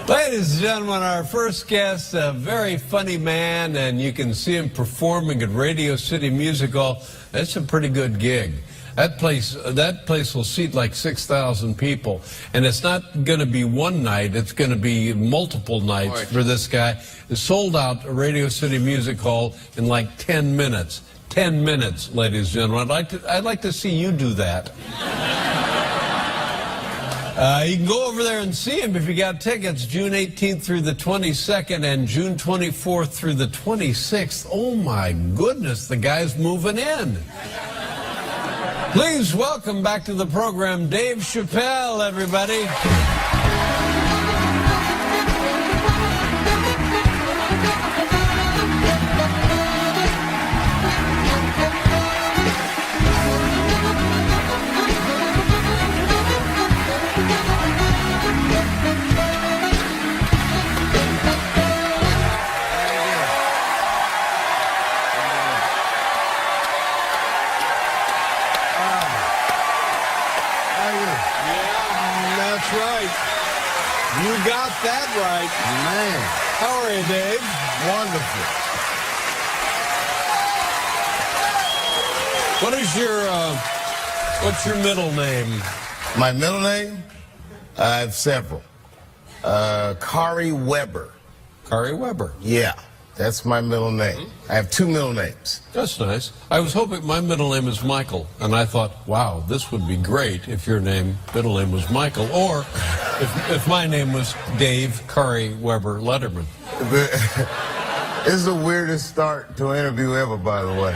Ladies and gentlemen, our first guest, a very funny man, and you can see him performing at Radio City Music Hall. That's a pretty good gig. That place will seat like 6,000 people, and it's not going to be one night. It's going to be multiple nights for this guy. It's sold out at Radio City Music Hall in like 10 minutes. 10 minutes, ladies and gentlemen. I'd like to see you do that. You can go over there and see him if you got tickets, June 18th through the 22nd and June 24th through the 26th. Oh, my goodness, the guy's moving in. Please welcome back to the program Dave Chappelle, everybody. That's right. You got that right. Man. How are you, Dave? Wonderful. What's your middle name? My middle name? I have several. Kari Weber. Kari Weber. Yeah, that's my middle name. I have two middle names. That's nice. I was hoping my middle name is Michael, and I thought, wow, this would be great if your middle name was Michael, or if my name was Dave Kari Weber Letterman. This is the weirdest start to an interview ever, by the way.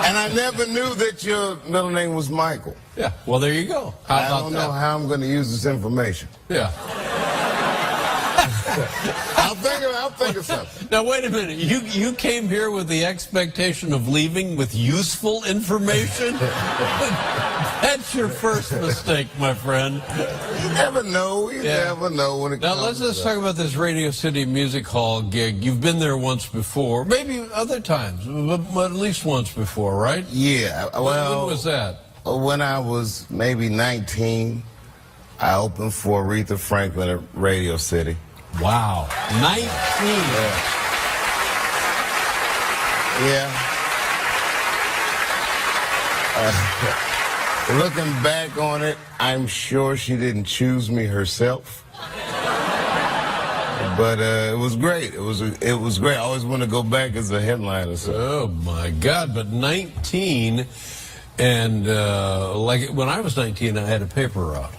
And I never knew that your middle name was Michael. Yeah, well, there you go. How about I don't know how I'm going to use this information. Yeah. I'll think of something. Now, wait a minute. You came here with the expectation of leaving with useful information? That's your first mistake, my friend. You never know. You never know when it comes. Now, let's just talk about this Radio City Music Hall gig. You've been there once before, maybe other times, but at least once before, right? Yeah. Well, when was that? When I was maybe 19, I opened for Aretha Franklin at Radio City. Wow. 19. Yeah. Looking back on it, I'm sure she didn't choose me herself. But it was great. It was great. I always want to go back as a headliner. So. Oh, my God. But 19, and like when I was 19, I had a paper route.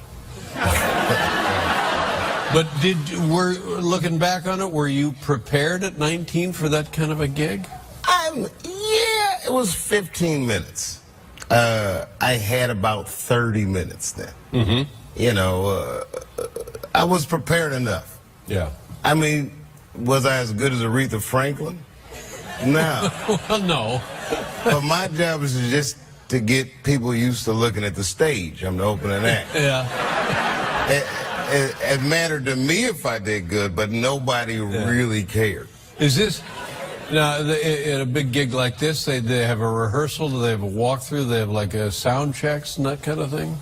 But looking back on it, were you prepared at 19 for that kind of a gig? Yeah, it was 15 minutes. I had about 30 minutes then. Mm-hmm. You know, I was prepared enough. Yeah. I mean, was I as good as Aretha Franklin? No. Well, no. But my job is just to get people used to looking at the stage. I'm the opening act. Yeah. It mattered to me if I did good, but nobody really cared. Is this, now, in a big gig like this, they have a rehearsal, do they have a walkthrough, they have like a sound checks and that kind of thing?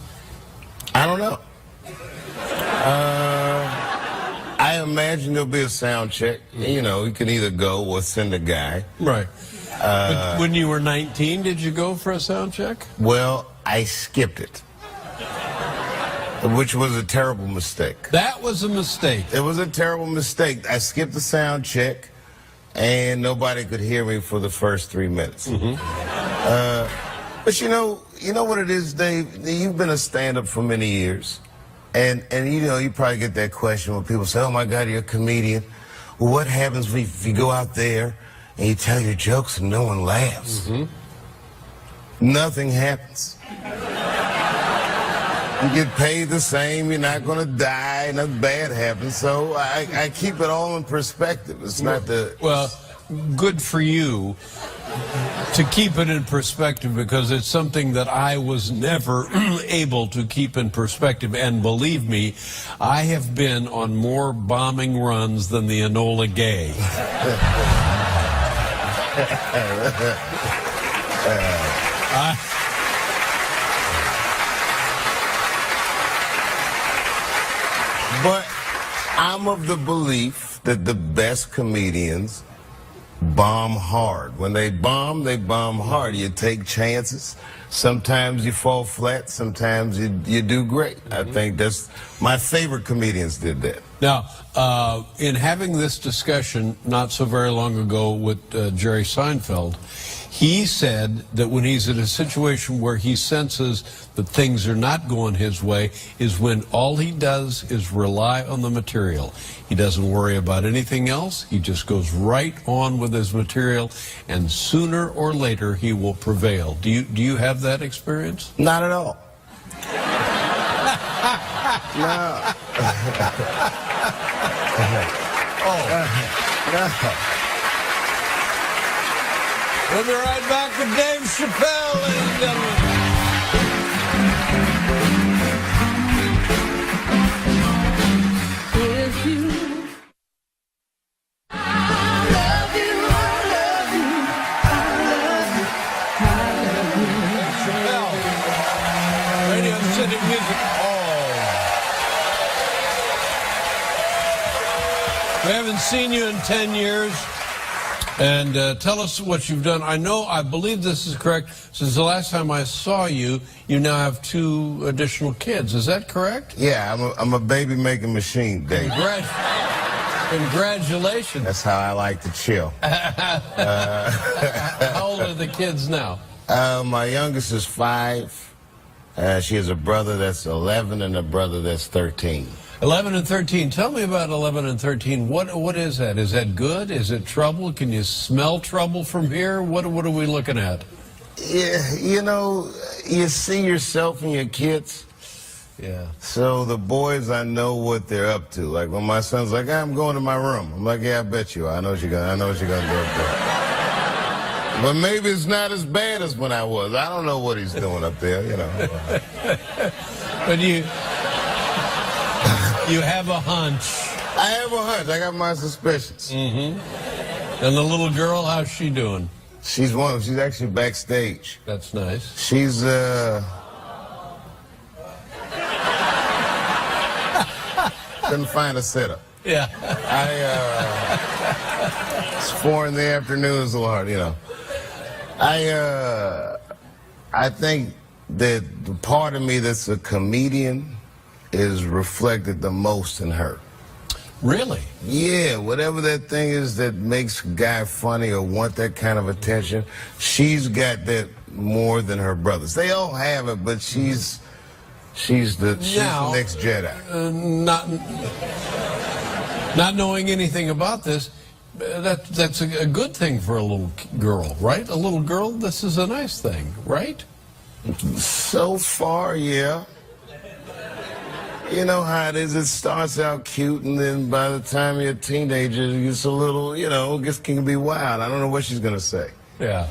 I don't know. I imagine there'll be a sound check. You know, you can either go or send a guy. Right. But when you were 19, did you go for a sound check? Well, I skipped it. Which was a terrible mistake. That was a mistake. It was a terrible mistake. I skipped the sound check, and nobody could hear me for the first 3 minutes. Mm-hmm. But you know what it is, Dave? You've been a stand-up for many years, and you know, you probably get that question when people say, oh, my God, you're a comedian. Well, what happens if you go out there and you tell your jokes and no one laughs? Mm-hmm. Nothing happens. You get paid the same, you're not going to die, nothing bad happens. So I keep it all in perspective. It's not the... Well, good for you to keep it in perspective, because it's something that I was never able to keep in perspective. And believe me, I have been on more bombing runs than the Enola Gay. I'm of the belief that the best comedians bomb hard. When they bomb hard. You take chances. Sometimes you fall flat. Sometimes you do great. I think that's my favorite comedians did that. Now, in having this discussion not so very long ago with Jerry Seinfeld, he said that when he's in a situation where he senses that things are not going his way is when all he does is rely on the material. He doesn't worry about anything else. He just goes right on with his material, and sooner or later he will prevail. Do you have that experience? Not at all. No. No. We'll be right back with Dave Chappelle, ladies and gentlemen. If you, I love you, I love you, I love you, I love you. Chappelle, Radio City Music. We haven't seen you in 10 years. And tell us what you've done. I believe this is correct. Since the last time I saw you, you now have 2 additional kids. Is that correct? Yeah, I'm a baby-making machine, Dave. Congratulations. That's how I like to chill. How old are the kids now? My youngest is 5. She has a brother that's 11 and a brother that's 13. 11 and 13. Tell me about 11 and 13. What is that? Is that good? Is it trouble? Can you smell trouble from here? What are we looking at? Yeah, you know, you see yourself in your kids. Yeah. So the boys, I know what they're up to. Like when my son's like, I'm going to my room. I'm like, yeah, I bet you are. I know what you're gonna do up there. But maybe it's not as bad as when I was. I don't know what he's doing up there, you know. But you have a hunch. I have a hunch. I got my suspicions. Mm-hmm. And the little girl, how's she doing? She's actually backstage. That's nice. She's couldn't find a setup. Yeah. It's 4 in the afternoon. It's a little hard, you know. I think that the part of me that's a comedian is reflected the most in her. Really? Yeah, whatever that thing is that makes a guy funny or want that kind of attention, she's got that more than her brothers. They all have it, but she's the next Jedi. Not knowing anything about this, that's a good thing for a little girl, right? A little girl, this is a nice thing, right? So far, yeah. You know how it is. It starts out cute, and then by the time you're a teenager, it gets a little, you know, it can be wild. I don't know what she's going to say. Yeah.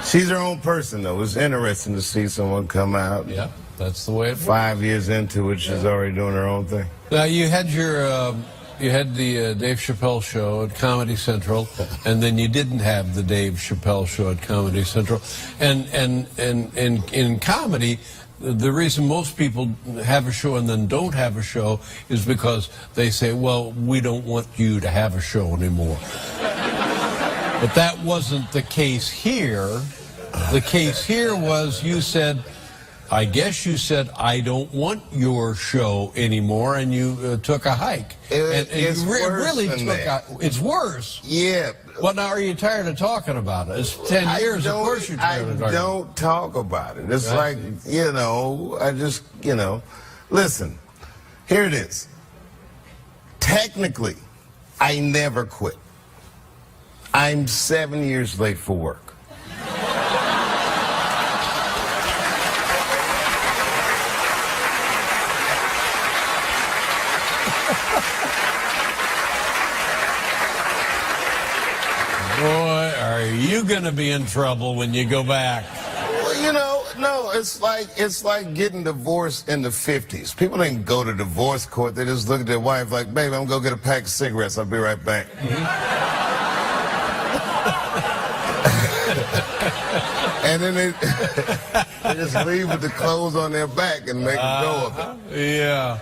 She's her own person, though. It's interesting to see someone come out. Yeah, that's the way it works. 5 years into it, she's already doing her own thing. Now, you had the Dave Chappelle show at Comedy Central, and then you didn't have the Dave Chappelle show at Comedy Central. And in comedy, the reason most people have a show and then don't have a show is because they say, well, we don't want you to have a show anymore. But that wasn't the case here. The case here was I guess you said, I don't want your show anymore, and you took a hike. It's worse than that. It's worse. Yeah. Well, now, are you tired of talking about it? It's 10 years, of course you're tired of talking about it. I don't talk about it. It's like, you know, listen, here it is. Technically, I never quit. I'm 7 years late for work. Boy, are you going to be in trouble when you go back. Well, you know, no, it's like getting divorced in the 50s. People didn't go to divorce court. They just look at their wife like, baby, I'm going to go get a pack of cigarettes. I'll be right back. And then they just leave with the clothes on their back and make them go of it. Yeah.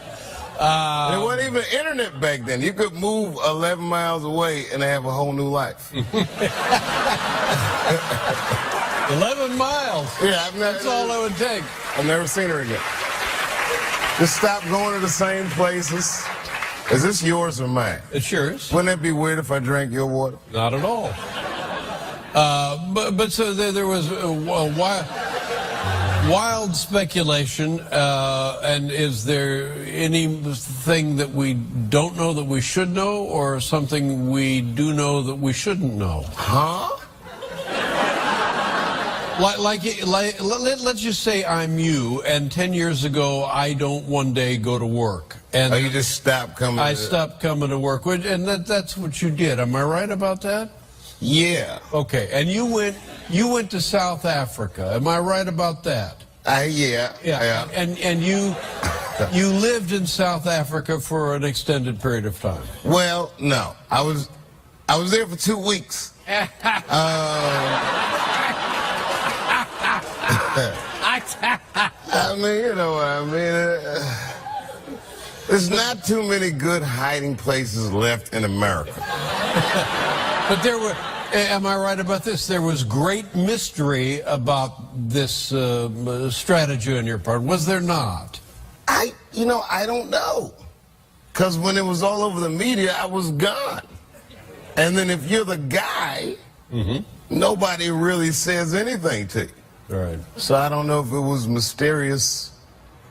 And it wasn't even internet back then. You could move 11 miles away and have a whole new life. 11 miles. Yeah, That's all it would take. I've never seen her again. Just stop going to the same places. Is this yours or mine? It sure is. Wouldn't it be weird if I drank your water? Not at all. But so there was a wild speculation, and is there anything that we don't know that we should know, or something we do know that we shouldn't know? Huh? Let's just say I'm you, and 10 years ago I don't one day go to work, and You just stopped coming. I stopped coming to work, and that's what you did. Am I right about that? Yeah. Okay, and you went to South Africa. Am I right about that? Yeah. And you lived in South Africa for an extended period of time. Well, no. I was there for 2 weeks. I mean, you know what I mean. There's not too many good hiding places left in America. But there were, am I right about this? There was great mystery about this strategy on your part, was there not? I don't know. Because when it was all over the media, I was gone. And then if you're the guy, nobody really says anything to you. Right. So I don't know if it was mysterious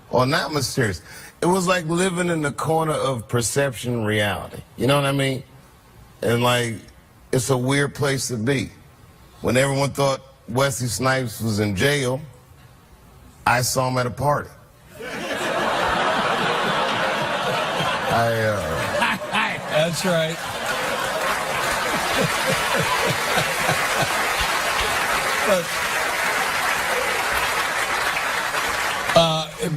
or not mysterious. It was like living in the corner of perception and reality. You know what I mean? And like, it's a weird place to be. When everyone thought Wesley Snipes was in jail, I saw him at a party. That's right.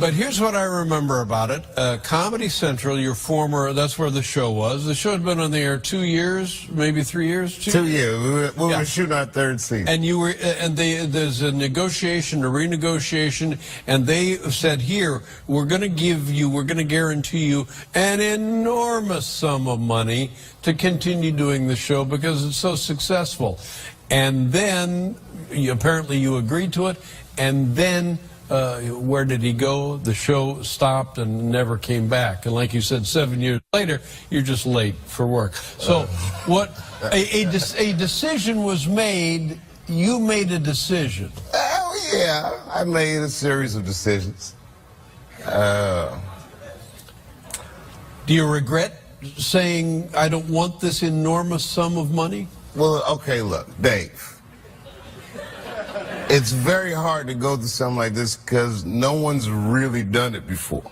But here's what I remember about it. Comedy Central, your former, that's where the show was. The show had been on the air 2 years, maybe 3 years? 2 years. We were shooting our third season. And you were, and there's a negotiation, a renegotiation, and they said, here, we're going to guarantee you an enormous sum of money to continue doing the show because it's so successful. And then, apparently you agreed to it, and then where did he go? The show stopped and never came back. And like you said, 7 years later, you're just late for work. So a decision was made. You made a decision. Oh, yeah. I made a series of decisions. Do you regret saying, I don't want this enormous sum of money? Well, okay, look, Dave. It's very hard to go through something like this because no one's really done it before.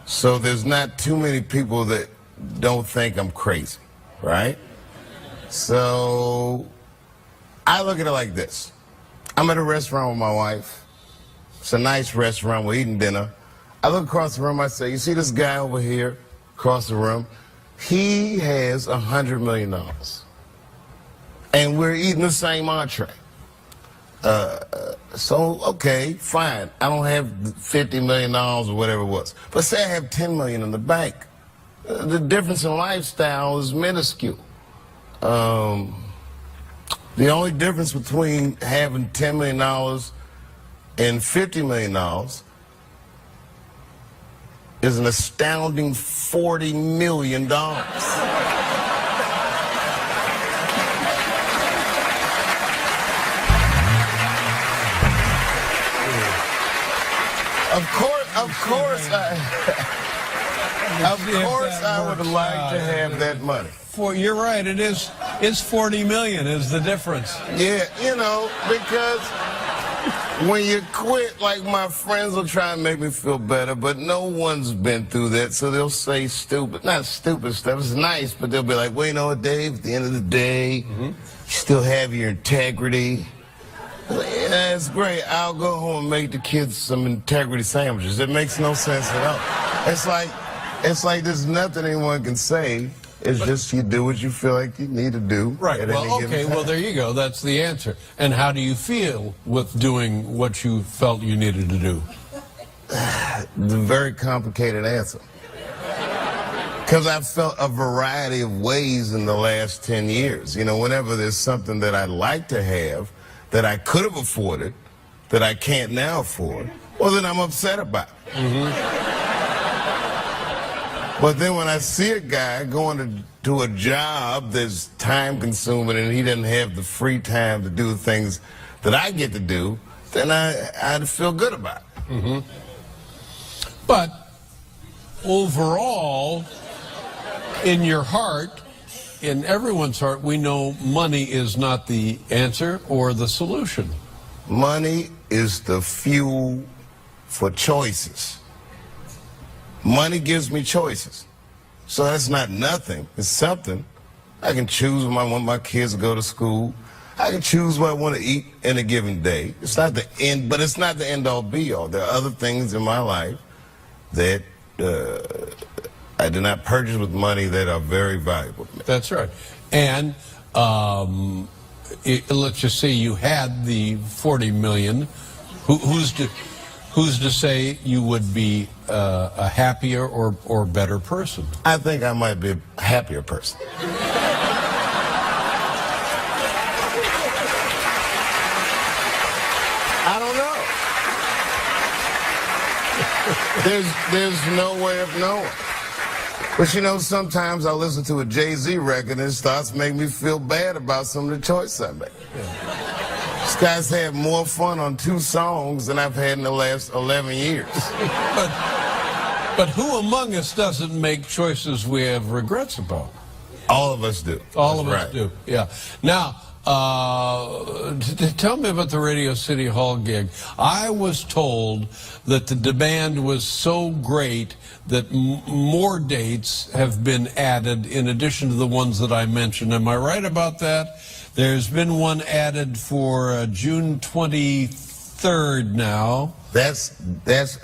So there's not too many people that don't think I'm crazy, right? So I look at it like this. I'm at a restaurant with my wife. It's a nice restaurant. We're eating dinner. I look across the room. I say, you see this guy over here across the room? He has $100 million. And we're eating the same entree. So, okay, fine. I don't have $50 million or whatever it was. But say I have $10 million in the bank. The difference in lifestyle is minuscule. The only difference between having $10 million and $50 million is an astounding $40 million. Of course, I would like to have that money. You're right. It is. It's 40 million is the difference. Yeah, because when you quit, like my friends will try and make me feel better, but no one's been through that, so they'll say not stupid stuff. It's nice, but they'll be like, well, you know what, Dave? At the end of the day, you still have your integrity. Yeah, it's great. I'll go home and make the kids some integrity sandwiches. It makes no sense at all. It's like there's nothing anyone can say. It's just you do what you feel like you need to do. Right. Well, okay. Well, there you go. That's the answer. And how do you feel with doing what you felt you needed to do? The very complicated answer. Because I've felt a variety of ways in the last 10 years. You know, whenever there's something that I'd like to have, that I could have afforded, that I can't now afford, well, then I'm upset about it. But then when I see a guy going to a job that's time consuming and he doesn't have the free time to do the things that I get to do, then I'd feel good about it. But overall, in your heart, in everyone's heart, we know money is not the answer or the solution. Money is the fuel for choices. Money gives me choices. So that's not nothing. It's something. I can choose when I want my kids to go to school. I can choose what I want to eat in a given day. It's not the end, but it's not the end all be all. There are other things in my life that I did not purchase with money that are very valuable to me. That's right. And let's just say you had the 40 million. Who's to say you would be a happier or better person? I think I might be a happier person. I don't know. There's no way of knowing. But you know, sometimes I listen to a Jay-Z record and it starts making me feel bad about some of the choices I make. This guy's had more fun on 2 songs than I've had in the last 11 years. But who among us doesn't make choices we have regrets about? All of us do. All of That's us do, yeah. Now, tell me about the Radio City Hall gig. I was told that the demand was so great that more dates have been added in addition to the ones that I mentioned. Am I right about that? There's been one added for June 23rd now. That's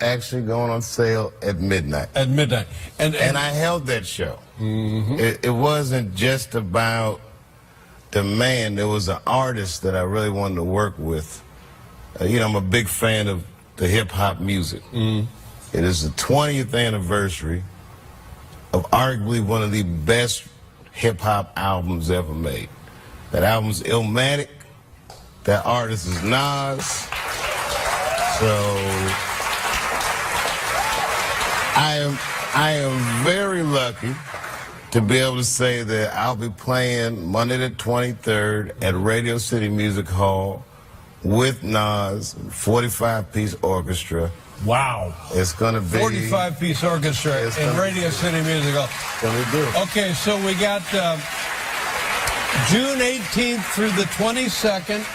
actually going on sale at midnight. At midnight. And I held that show. It wasn't just about demand. There was an artist that I really wanted to work with. You know, I'm a big fan of the hip-hop music. It is the 20th anniversary of arguably one of the best hip-hop albums ever made. That album's Illmatic. That artist is Nas. So I am very lucky to be able to say that I'll be playing Monday the 23rd at Radio City Music Hall with Nas, 45-piece orchestra. wow. It's going to be 45-piece orchestra in Radio City Music Hall. Gonna be good. Okay, so we got June 18th through the 22nd.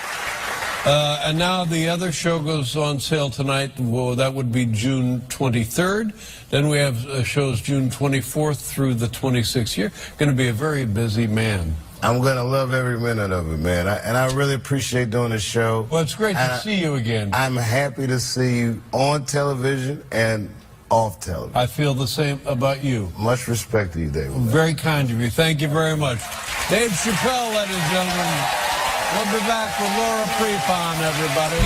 And now the other show goes on sale tonight. Well, that would be June 23rd. Then we have shows June 24th through the 26th. You're going to be a very busy man. I'm going to love every minute of it, man. And I really appreciate doing this show. Well, it's great to see you again. I'm happy to see you on television and off television. I feel the same about you. Much respect to you, David. Very kind of you. Thank you very much. Dave Chappelle, ladies and gentlemen. We'll be back with Laura Prepon, everybody.